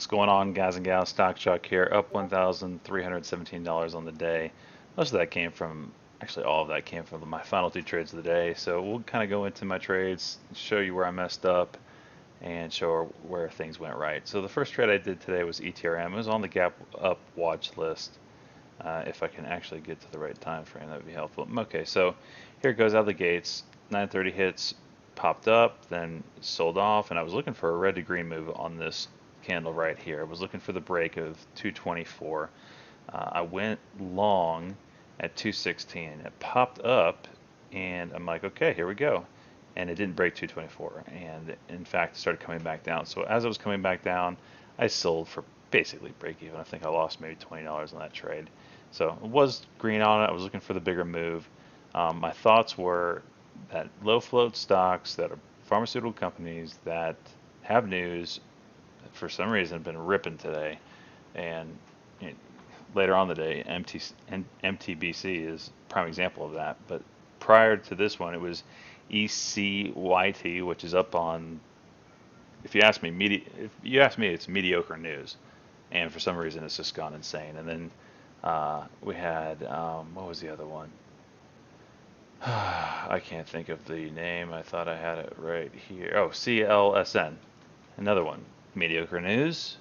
What's going on, guys and gals? Stock Chuck here, up $1,317 on the day. Most of that came from, actually, all of that came from my final two trades of the day. So we'll kind of go into my trades, show you where I messed up, and show where things went right. So the first trade I did today was ETRM. It was on the gap up watch list. If I can actually get to the right time frame, that would be helpful. Okay, so here it goes out of the gates. 930 hits, popped up, then sold off, and I was looking for a red to green move on this candle right here. I was looking for the break of 224. I went long at 216. It popped up, and I'm like, okay, here we go. And it didn't break 224, and in fact, it started coming back down. So as it was coming back down, I sold for basically break even. I think I lost maybe $20 on that trade. So it was green on it. I was looking for the bigger move. My thoughts were that low float stocks that are pharmaceutical companies that have news for some reason have been ripping today, and you know, later on the day, MTBC is a prime example of that. But prior to this one, it was ECYT, which is up on. If you ask me, it's mediocre news, and for some reason, it's just gone insane. And then we had what was the other one? I can't think of the name. I thought I had it right here. Oh, CLSN, another one. Mediocre news,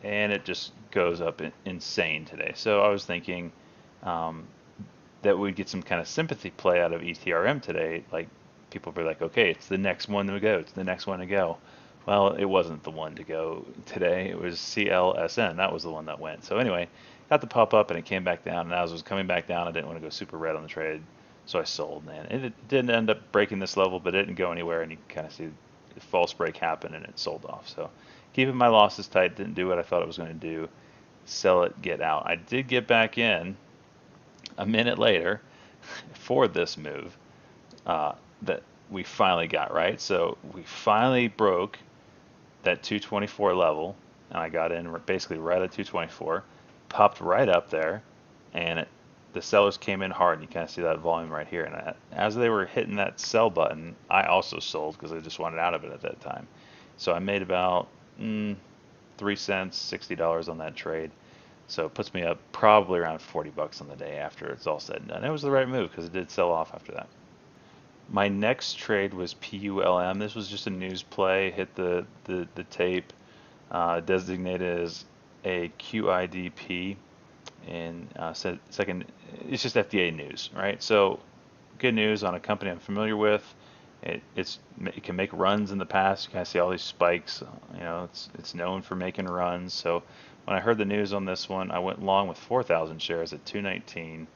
and it just goes up insane today. So I was thinking um, that we'd get some kind of sympathy play out of ETRM today. Like people be like, okay, it's the next one to go. It's the next one to go. Well, it wasn't the one to go today. It was CLSN. That was the one that went. So anyway, got the pop up and it came back down. And as it was coming back down, I didn't want to go super red on the trade, so I sold. And it didn't end up breaking this level, but it didn't go anywhere. And you can kind of see the false break happen and it sold off. So keeping my losses tight, didn't do what I thought it was going to do. Sell it, get out. I did get back in a minute later for this move that we finally got right. So we finally broke that 224 level, and I got in basically right at 224, popped right up there, and the sellers came in hard. And you kind of see that volume right here. And as they were hitting that sell button, I also sold because I just wanted out of it at that time. So I made about 3 cents, $60 on that trade. So it puts me up probably around 40 bucks on the day after it's all said and done. It was the right move because it did sell off after that. My next trade was PULM. This was just a news play. Hit the tape, designated as a QIDP, and second, it's just FDA news, right? So good news on a company I'm familiar with. It can make runs in the past. You kind of see all these spikes. It's known for making runs. So when I heard the news on this one, I went long with 4,000 shares at 219,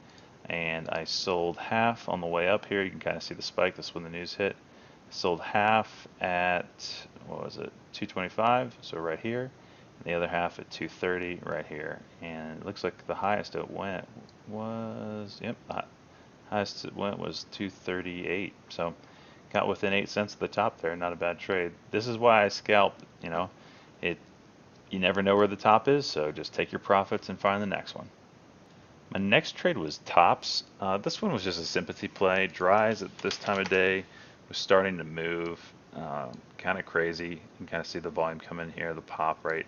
and I sold half on the way up here. You can kind of see the spike. That's when the news hit. Sold half at, what was it, 225, so right here, and the other half at 230 right here. And it looks like the highest it went was, yep, the highest it went was 238. So got within 8 cents of the top there. Not a bad trade. This is why I scalp. It you never know where the top is, so just take your profits and find the next one. My next trade was tops. This one was just a sympathy play. Dries at this time of day was starting to move, kind of crazy. You can kind of see the volume come in here, the pop right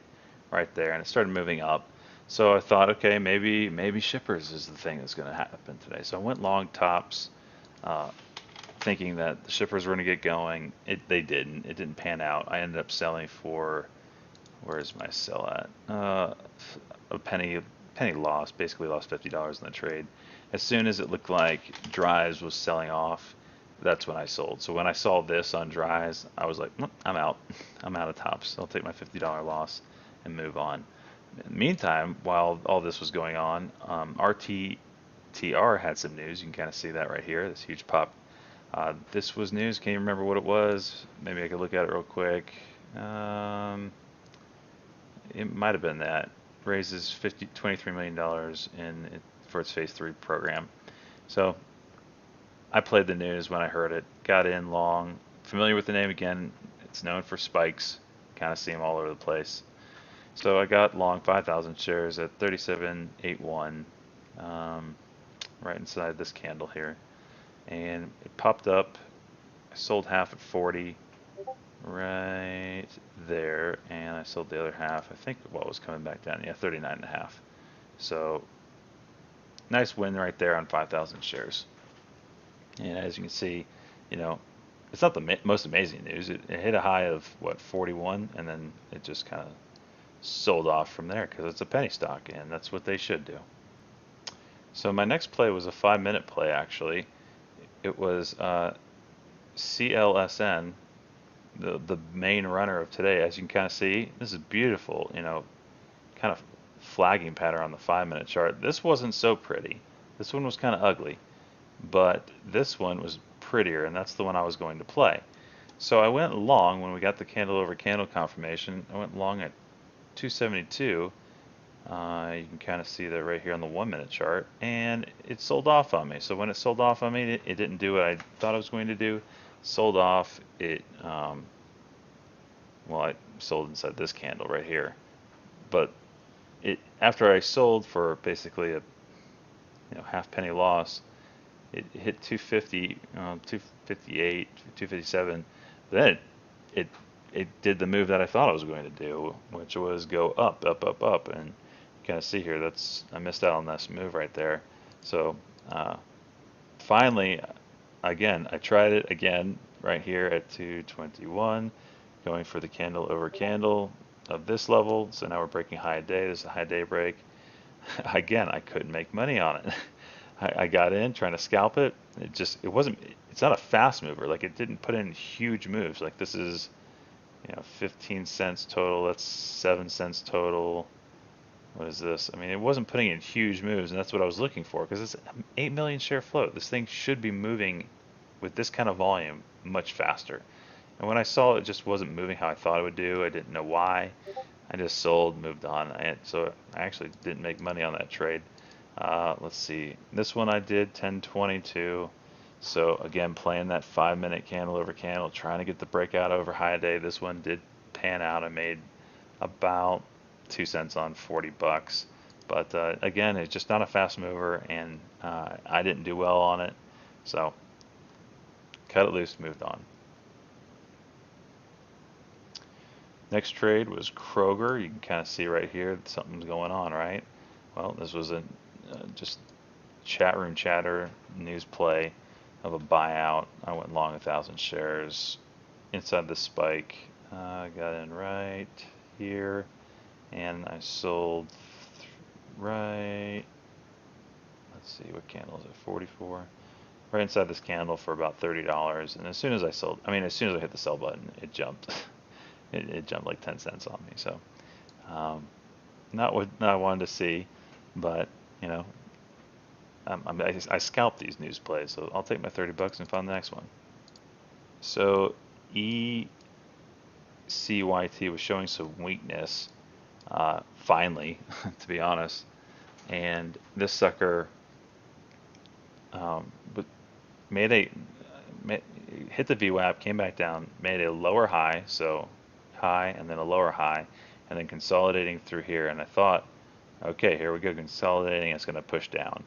there, and it started moving up. So I thought, okay, maybe shippers is the thing that's going to happen today. So I went long tops, uh, thinking that the shippers were going to get going. They didn't. It didn't pan out. I ended up selling for, where's my sell at? A penny loss, basically lost $50 in the trade. As soon as it looked like Dries was selling off, that's when I sold. So when I saw this on Dries, I was like, I'm out. I'm out of tops. I'll take my $50 loss and move on. In the meantime, while all this was going on, RTTR had some news. You can kind of see that right here, this huge pop. This was news. Can't even remember what it was. Maybe I could look at it real quick. It might have been that. Raises $23 million for its phase 3 program. So I played the news when I heard it, got in long. Familiar with the name again, it's known for spikes. Kind of see them all over the place. So I got long 5,000 shares at 37.81, right inside this candle here. And it popped up. I sold half at 40, right there, and I sold the other half. I think what was coming back down, yeah, 39.5. So nice win right there on 5,000 shares. And as you can see, you know, it's not the most amazing news. It hit a high of what, 41, and then it just kind of sold off from there because it's a penny stock, and that's what they should do. So my next play was a 5-minute play actually. It was CLSN, the main runner of today. As you can kind of see, this is beautiful, kind of flagging pattern on the 5-minute chart. This wasn't so pretty. This one was kind of ugly, but this one was prettier, and that's the one I was going to play. So I went long when we got the candle over candle confirmation. I went long at 272. You can kind of see that right here on the 1-minute chart, and it sold off on me. So when it sold off on me, it didn't do what I thought it was going to do. Sold off. Well, I sold inside this candle right here, but after I sold for basically a half penny loss, it hit 250, 258, 257. Then it it did the move that I thought I was going to do, which was go up, up, up, up, and you kind of see here I missed out on this move right there. So finally, again, I tried it again right here at 221, going for the candle over candle of this level. So now we're breaking high day. This is a high day break. Again, I couldn't make money on it. I got in trying to scalp it. It's not a fast mover. Like, it didn't put in huge moves. Like, this is, 15 cents total. That's 7 cents total. What is this? I mean, it wasn't putting in huge moves, and that's what I was looking for, because it's an 8 million share float. This thing should be moving with this kind of volume much faster. And when I saw it just wasn't moving how I thought it would do, I didn't know why. I just sold, moved on. So I actually didn't make money on that trade. Let's see. This one I did 1022. So again, playing that 5-minute candle over candle, trying to get the breakout over high day. This one did pan out. I made about 2 cents on 40 bucks. But again, it's just not a fast mover, and I didn't do well on it. So cut it loose, moved on. Next trade was Kroger. You can kind of see right here that something's going on, right? Well, this was a just chat room chatter news play of a buyout. I went long 1,000 shares inside the spike. I got in right here, and I sold right. Let's see, what candle is it? 44. Right inside this candle for about $30. And as soon as as soon as I hit the sell button, it jumped. It jumped like 10 cents on me. So not what I wanted to see, but I scalp these news plays, so I'll take my 30 bucks and find the next one. So ECYT was showing some weakness, finally, to be honest, and this sucker hit the VWAP, came back down, made a lower high, so high and then a lower high, and then consolidating through here. And I thought, okay, here we go, consolidating, it's going to push down.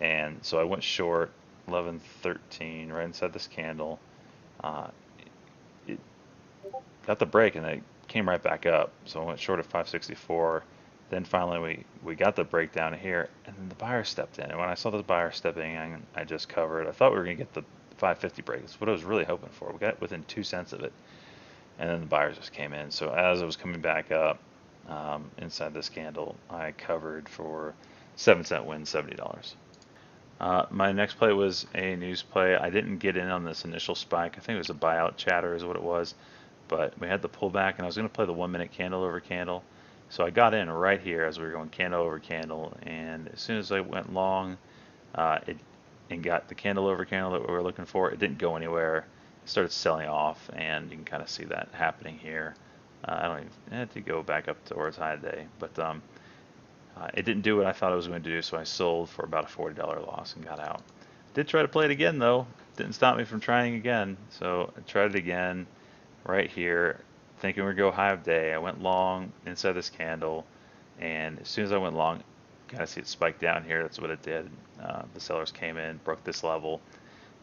And so I went short 11.13 right inside this candle. It got the break and it came right back up. So I went short at 564. Then finally we got the breakdown here, and then the buyer stepped in. And when I saw the buyer stepping in, I just covered. I thought we were going to get the 550 break. That's what I was really hoping for. We got within 2 cents of it. And then the buyers just came in. So as it was coming back up inside this candle, I covered for 7-cent win, $70. My next play was a news play. I didn't get in on this initial spike. I think it was a buyout chatter is what it was. But we had the pullback, and I was going to play the 1-minute candle over candle. So I got in right here as we were going candle over candle. And as soon as I went long and got the candle over candle that we were looking for, it didn't go anywhere. Started selling off, and you can kind of see that happening here. I had to go back up towards high day, but it didn't do what I thought it was going to do, so I sold for about a $40 loss and got out. Did try to play it again though. Didn't stop me from trying again, so I tried it again right here, thinking we'd go high of day. I went long inside this candle, and as soon as I went long, kind of see it spike down here. That's what it did. The sellers came in, broke this level,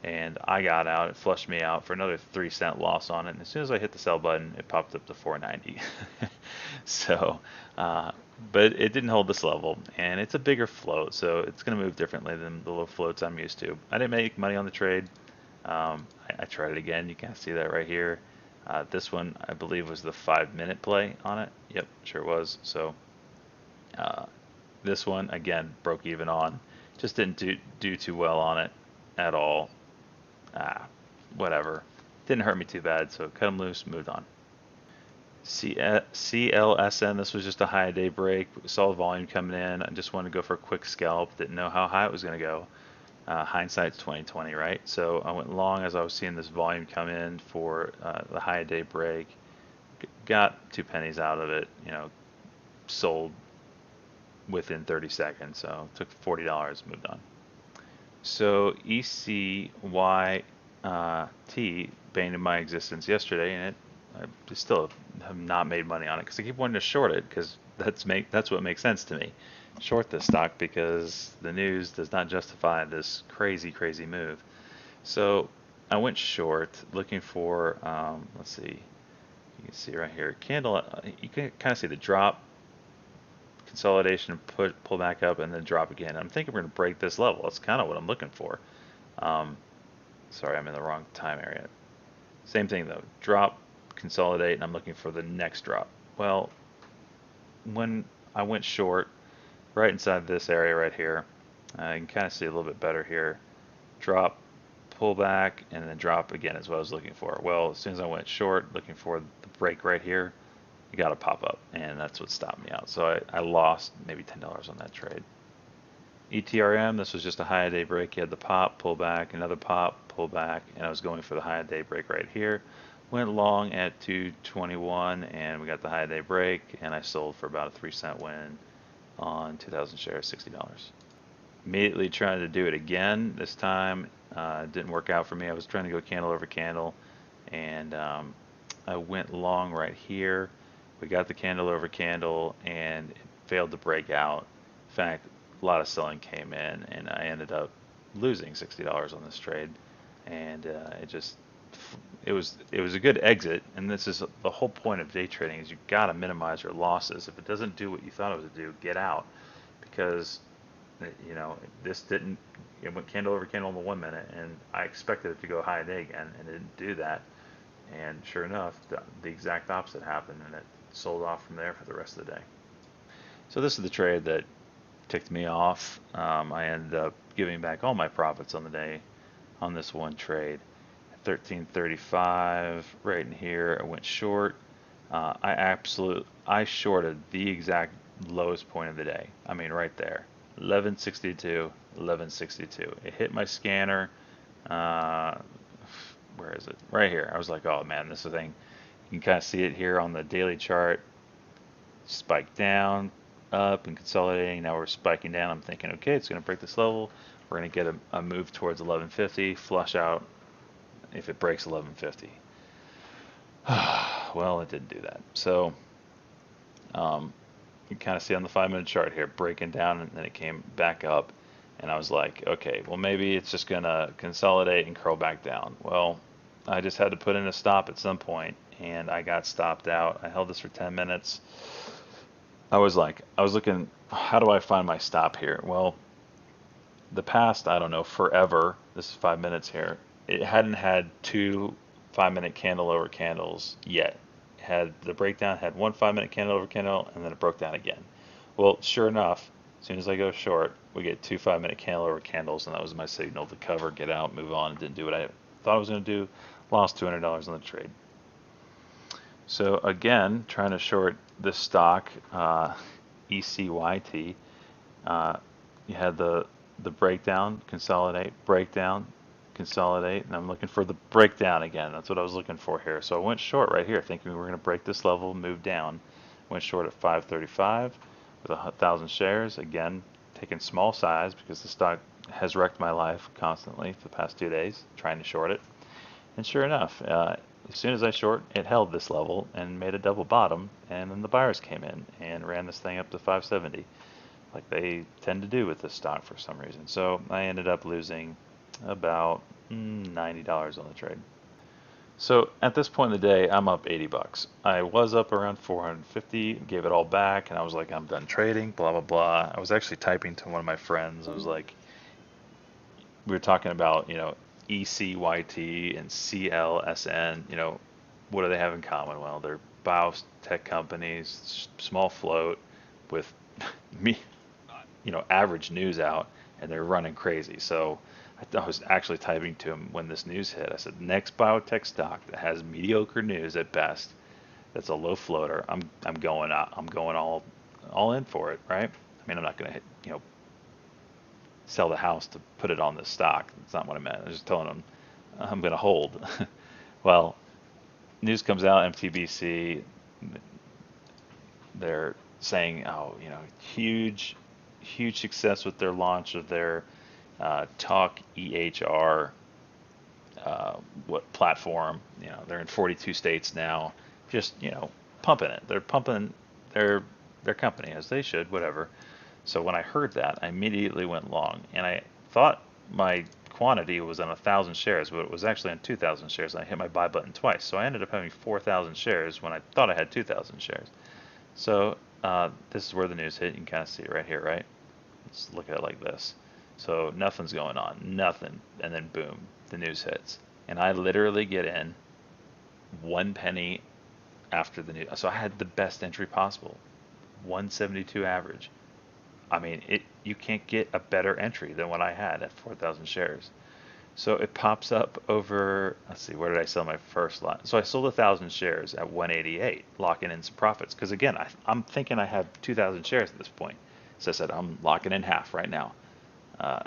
and I got out. It flushed me out for another 3 cent loss on it. And as soon as I hit the sell button, it popped up to 490. So, uh, but it didn't hold this level, and it's a bigger float, so it's going to move differently than the low floats I'm used to. I didn't make money on the trade. I tried it again. You can see that right here. This one, I believe, was the 5 minute play on it. Yep, sure was. So uh, this one, again, broke even on. Just didn't do too well on it at all. Ah, whatever. Didn't hurt me too bad, so cut them loose, moved on. CLSN, this was just a high day break. Saw the volume coming in. I just wanted to go for a quick scalp. Didn't know how high it was going to go. Hindsight's 2020, right? So I went long as I was seeing this volume come in for the high day break. Got 2 pennies out of it. Sold within 30 seconds. So took $40, moved on. So ECYT banned my existence yesterday, and I still have not made money on it because I keep wanting to short it because that's what makes sense to me. Short this stock because the news does not justify this crazy move. So I went short looking for let's see, you can see right here candle. You can kind of see the drop, consolidation, pull back up, and then drop again. I'm thinking we're going to break this level. That's kind of what I'm looking for. Um, Sorry, I'm in the wrong time area. Same thing though. Drop, consolidate, and I'm looking for the next drop. Well, when I went short, right inside this area right here, you can kind of see a little bit better here. Drop, pull back, and then drop again is what I was looking for. Well, as soon as I went short, looking for the break right here, you got to pop up, and that's what stopped me out. So I lost maybe $10 on that trade. ETRM, this was just a high day break. You had the pop, pull back, another pop, pull back, and I was going for the high day break right here. Went long at 221, and we got the high day break, and I sold for about a 3 cent win on 2,000 shares, $60. Immediately trying to do it again. This time didn't work out for me. I was trying to go candle over candle, and I went long right here. We got the candle over candle, and it failed to break out. In fact, a lot of selling came in, and I ended up losing $60 on this trade. And it was a good exit. And this is the whole point of day trading is you got to minimize your losses. If it doesn't do what you thought it was to do, get out, because this didn't. It went candle over candle in the 1 minute, and I expected it to go high day again, and it didn't do that. And sure enough, the exact opposite happened, and it sold off from there for the rest of the day. So this is the trade that ticked me off. I ended up giving back all my profits on the day on this one trade. 1335 right in here. I went short. I shorted the exact lowest point of the day. I mean, right there, 1162, 1162. It hit my scanner. Where is it? Right here. I was like, oh man, this thing. You can kind of see it here on the daily chart. Spike down, up, and consolidating. Now we're spiking down. I'm thinking, okay, it's going to break this level. We're going to get a move towards 1150, flush out if it breaks 1150. Well, it didn't do that. So you kind of see on the 5 minute chart here, breaking down, and then it came back up. And I was like, okay, well, maybe it's just going to consolidate and curl back down. Well, I just had to put in a stop at some point, and I got stopped out. I held this for 10 minutes. I was looking, how do I find my stop here? Well, the past, I don't know, forever, this is 5 minutes here, it hadn't had 2 5 minute candle over candles yet. It had the breakdown, had 1 5 minute candle over candle, and then it broke down again. Well, sure enough, as soon as I go short, we get 2 5 minute candle over candles, and that was my signal to cover, get out, move on. It didn't do what I thought I was going to do. Lost $200 on the trade. So again, trying to short this stock, ECYT. You had the breakdown, consolidate, breakdown, consolidate, and I'm looking for the breakdown again. That's what I was looking for here. So I went short right here, thinking we were going to break this level, move down. Went short at 535 with 1,000 shares. Again, taking small size because the stock has wrecked my life constantly for the past 2 days, trying to short it. And sure enough, as soon as I short, it held this level and made a double bottom, and then the buyers came in and ran this thing up to 570, like they tend to do with this stock for some reason. So I ended up losing about $90 on the trade. So at this point in the day, I'm up 80 bucks. I was up around 450, gave it all back, and I was like, I'm done trading, blah, blah, blah. I was actually typing to one of my friends. I was like, we were talking about, ECYT and CLSN, what do they have in common? Well, they're biotech companies, small float with me, average news out, and they're running crazy. So I was actually typing to him when this news hit. I said, next biotech stock that has mediocre news at best, that's a low floater. I'm going out. I'm going all in for it, right? I mean, I'm not going to sell the house to put it on this stock. That's not what I meant. I was just telling them I'm going to hold. Well, news comes out, MTBC, they're saying, oh, huge success with their launch of their Talk EHR what platform. They're in 42 states now, just pumping it. They're pumping their their company as they should, whatever. So when I heard that, I immediately went long, and I thought my quantity was on 1,000 shares, but it was actually on 2,000 shares. And I hit my buy button twice, so I ended up having 4,000 shares when I thought I had 2,000 shares. So this is where the news hit. You can kind of see it right here, right? Let's look at it like this. So nothing's going on, nothing, and then boom, the news hits, and I literally get in 1 penny after the news. So I had the best entry possible, 172 average. I mean, you can't get a better entry than what I had at 4,000 shares. So it pops up over, let's see, where did I sell my first lot? So I sold 1,000 shares at 188, locking in some profits. Because again, I'm thinking I have 2,000 shares at this point. So I said, I'm locking in half right now.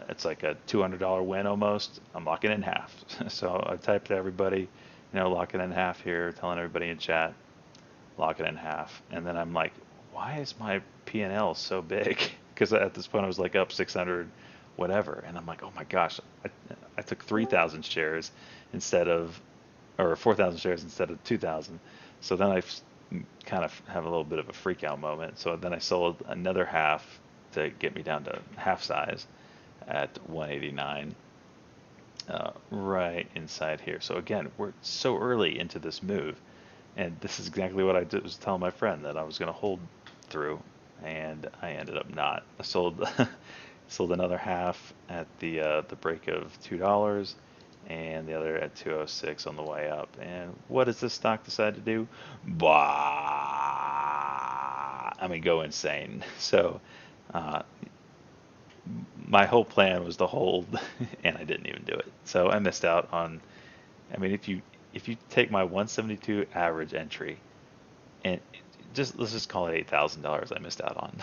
It's like a $200 win almost. I'm locking in half. So I typed to everybody, locking in half here, telling everybody in chat, locking in half. And then I'm like, why is my P&L so big? Because at this point I was like up 600 whatever, and I'm like, oh my gosh, I took 3,000 shares instead of, or 4,000 shares instead of 2,000. So then kind of have a little bit of a freak out moment. So then I sold another half to get me down to half size at 189, right inside here. So again, we're so early into this move, and this is exactly what was telling my friend that I was going to hold through, and I ended up not. I sold sold another half at the break of $2, and the other at 206 on the way up. And what does this stock decide to do? Bah! I mean, go insane. So my whole plan was to hold, and I didn't even do it. So I missed out on. I mean, if you take my 172 average entry, and let's just call it $8,000 I missed out on.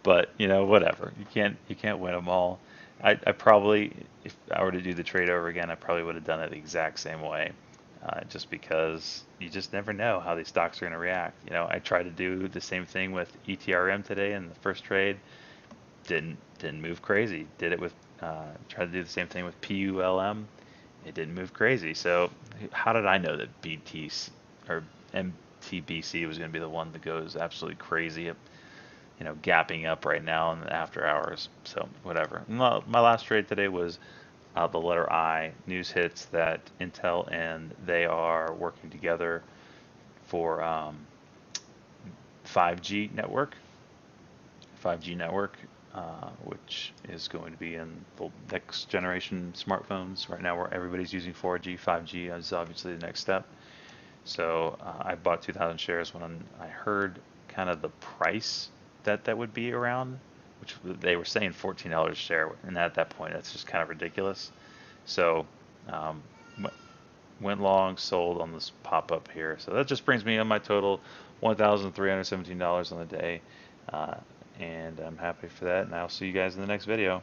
But whatever. You can't win them all. I probably, if I were to do the trade over again, I probably would have done it the exact same way. Just because you just never know how these stocks are going to react. I tried to do the same thing with ETRM today in the first trade. Didn't move crazy. Did it with tried to do the same thing with PULM. It didn't move crazy. So how did I know that BTC or MTBC was going to be the one that goes absolutely crazy? Gapping up right now in the after hours. So whatever. My last trade today was the letter I. News hits that Intel and they are working together for 5G network. 5G network, which is going to be in the next generation smartphones. Right now, where everybody's using 4G, 5G is obviously the next step. So I bought 2,000 shares when I heard kind of the price that would be around, which they were saying $14 a share, and at that point, that's just kind of ridiculous. So went long, sold on this pop up here. So that just brings me on my total $1,317 on the day, and I'm happy for that. And I'll see you guys in the next video.